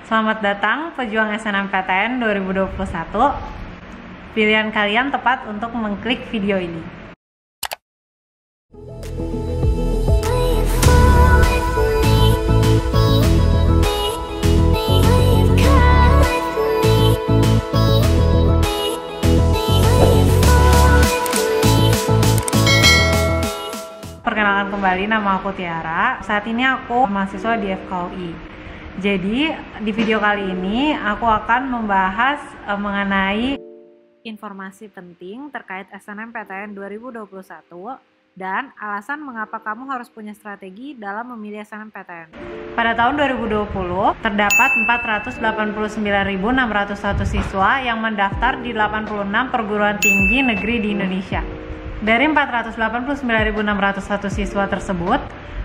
Selamat datang pejuang SNMPTN 2021. Pilihan kalian tepat untuk mengklik video ini. Perkenalkan kembali, nama aku Tiara. Saat ini aku mahasiswa di FKUI. Jadi di video kali ini aku akan membahas mengenai informasi penting terkait SNMPTN 2021 dan alasan mengapa kamu harus punya strategi dalam memilih SNMPTN. Pada tahun 2020 terdapat 489.601 siswa yang mendaftar di 86 perguruan tinggi negeri di Indonesia. Dari 489.601 siswa tersebut,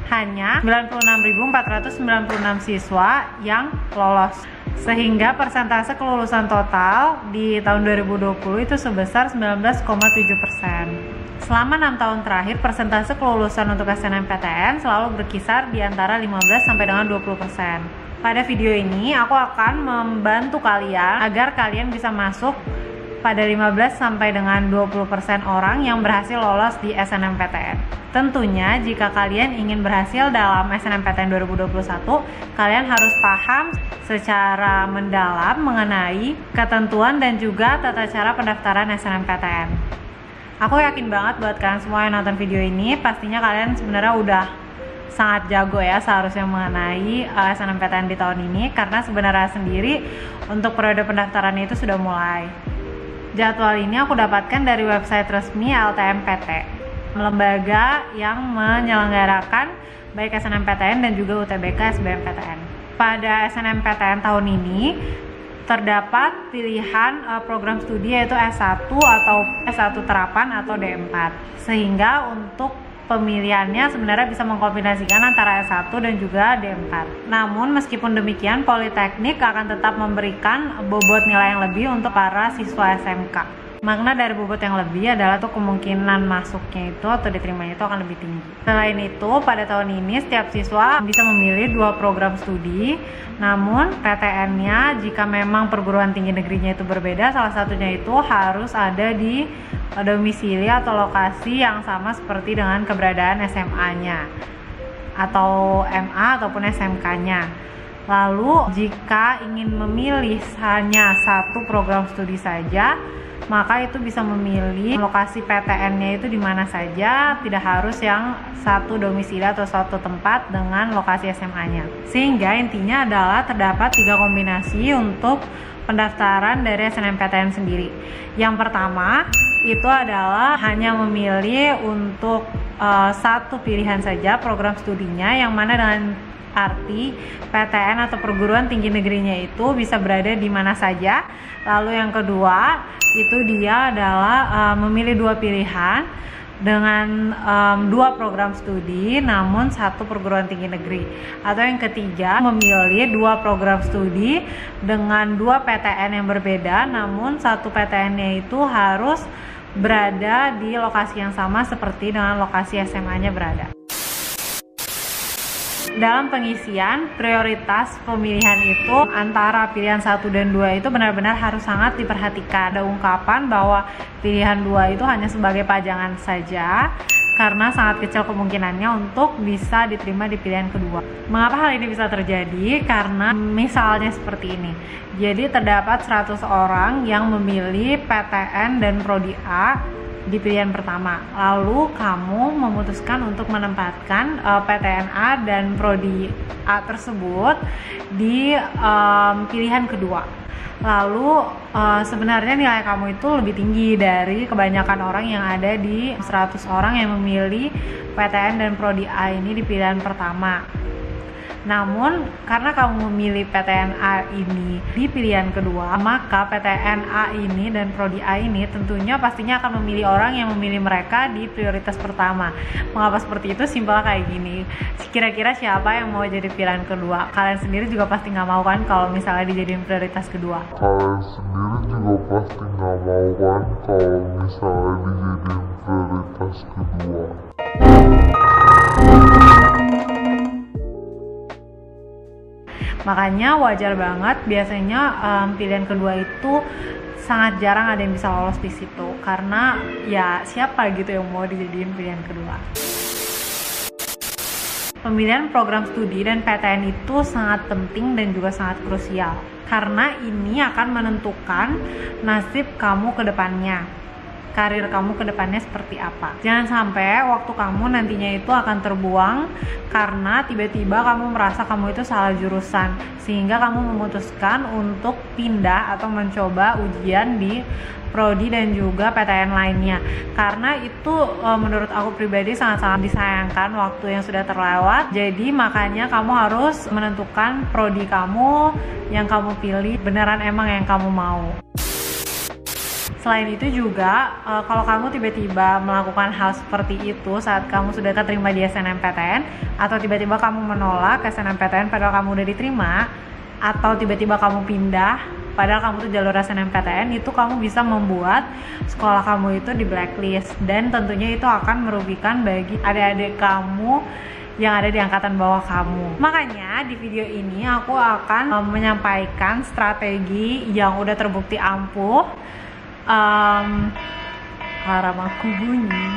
hanya 96.496 siswa yang lolos. Sehingga persentase kelulusan total di tahun 2020 itu sebesar 19,7%. Selama 6 tahun terakhir, persentase kelulusan untuk SNMPTN selalu berkisar di antara 15 sampai dengan 20%. Pada video ini, aku akan membantu kalian agar kalian bisa masuk pada 15 sampai dengan 20% orang yang berhasil lolos di SNMPTN. Tentunya jika kalian ingin berhasil dalam SNMPTN 2021, kalian harus paham secara mendalam mengenai ketentuan dan juga tata cara pendaftaran SNMPTN. Aku yakin banget buat kalian semua yang nonton video ini, pastinya kalian sebenarnya udah sangat jago ya seharusnya mengenai SNMPTN di tahun ini, karena sebenarnya sendiri untuk periode pendaftarannya itu sudah mulai. Jadwal ini aku dapatkan dari website resmi LTMPT, lembaga yang menyelenggarakan baik SNMPTN dan juga UTBK SBMPTN. Pada SNMPTN tahun ini terdapat pilihan program studi yaitu S1 atau S1 terapan atau D4. Sehingga untuk pemilihannya sebenarnya bisa mengkombinasikan antara S1 dan juga D4. Namun meskipun demikian, Politeknik akan tetap memberikan bobot nilai yang lebih untuk para siswa SMK. Makna dari bobot yang lebih adalah tuh kemungkinan masuknya itu atau diterimanya itu akan lebih tinggi. Selain itu, pada tahun ini setiap siswa bisa memilih 2 program studi. Namun PTN-nya jika memang perguruan tinggi negerinya itu berbeda, salah satunya itu harus ada di domisili atau lokasi yang sama seperti dengan keberadaan SMA-nya atau MA ataupun SMK-nya. Lalu jika ingin memilih hanya satu program studi saja, maka itu bisa memilih lokasi PTN-nya itu di mana saja, tidak harus yang satu domisili atau satu tempat dengan lokasi SMA-nya. Sehingga intinya adalah terdapat 3 kombinasi untuk pendaftaran dari SNMPTN sendiri. Yang pertama itu adalah hanya memilih untuk satu pilihan saja program studinya, yang mana dengan arti PTN atau perguruan tinggi negerinya itu bisa berada di mana saja. Lalu yang kedua itu dia adalah memilih 2 pilihan dengan 2 program studi namun 1 perguruan tinggi negeri. Atau yang ketiga memilih 2 program studi dengan 2 PTN yang berbeda namun 1 PTN-nya itu harus berada di lokasi yang sama seperti dengan lokasi SMA-nya berada. Dalam pengisian, prioritas pemilihan itu antara pilihan 1 dan 2 itu benar-benar harus sangat diperhatikan. Ada ungkapan bahwa pilihan 2 itu hanya sebagai pajangan saja, karena sangat kecil kemungkinannya untuk bisa diterima di pilihan kedua. Mengapa hal ini bisa terjadi? Karena misalnya seperti ini. Jadi terdapat 100 orang yang memilih PTN dan Prodi A di pilihan pertama. Lalu kamu memutuskan untuk menempatkan PTN A dan Prodi A tersebut di pilihan kedua. Lalu sebenarnya nilai kamu itu lebih tinggi dari kebanyakan orang yang ada di 100 orang yang memilih PTN dan Prodi A ini di pilihan pertama. Namun karena kamu memilih PTN A ini di pilihan kedua, maka PTN A ini dan Prodi A ini tentunya pastinya akan memilih orang yang memilih mereka di prioritas pertama. Mengapa seperti itu? Simpel kayak gini. Kira-kira siapa yang mau jadi pilihan kedua? Kalian sendiri juga pasti nggak mau kan kalau misalnya dijadiin prioritas kedua. Kalian sendiri juga pasti nggak mau kan kalau misalnya dijadiin prioritas kedua. Makanya wajar banget biasanya pilihan kedua itu sangat jarang ada yang bisa lolos di situ, karena ya siapa gitu yang mau dijadiin pilihan kedua. Pemilihan program studi dan PTN itu sangat penting dan juga sangat krusial, karena ini akan menentukan nasib kamu ke depannya, karir kamu ke depannya seperti apa. Jangan sampai waktu kamu nantinya itu akan terbuang karena tiba-tiba kamu merasa kamu itu salah jurusan, sehingga kamu memutuskan untuk pindah atau mencoba ujian di prodi dan juga PTN lainnya. Karena itu menurut aku pribadi sangat-sangat disayangkan waktu yang sudah terlewat. Jadi makanya kamu harus menentukan prodi kamu yang kamu pilih beneran emang yang kamu mau. Selain itu juga, kalau kamu tiba-tiba melakukan hal seperti itu saat kamu sudah keterima di SNMPTN, atau tiba-tiba kamu menolak SNMPTN padahal kamu udah diterima, atau tiba-tiba kamu pindah padahal kamu tuh jalur SNMPTN, itu kamu bisa membuat sekolah kamu itu di blacklist, dan tentunya itu akan merugikan bagi adik-adik kamu yang ada di angkatan bawah kamu. Makanya di video ini aku akan menyampaikan strategi yang udah terbukti ampuh. Alarm aku bunyi.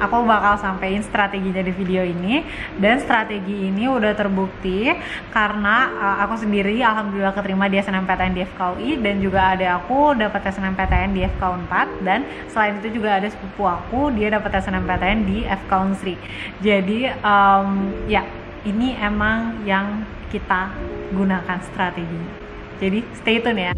Aku bakal sampein strateginya di video ini, dan strategi ini udah terbukti karena aku sendiri alhamdulillah keterima di SNMPTN di FKUI, dan juga ada aku dapat SNMPTN di FK4, dan selain itu juga ada sepupu aku, dia dapat SNMPTN di FK3. Jadi ya ini emang yang kita gunakan strategi. Jadi stay tune ya.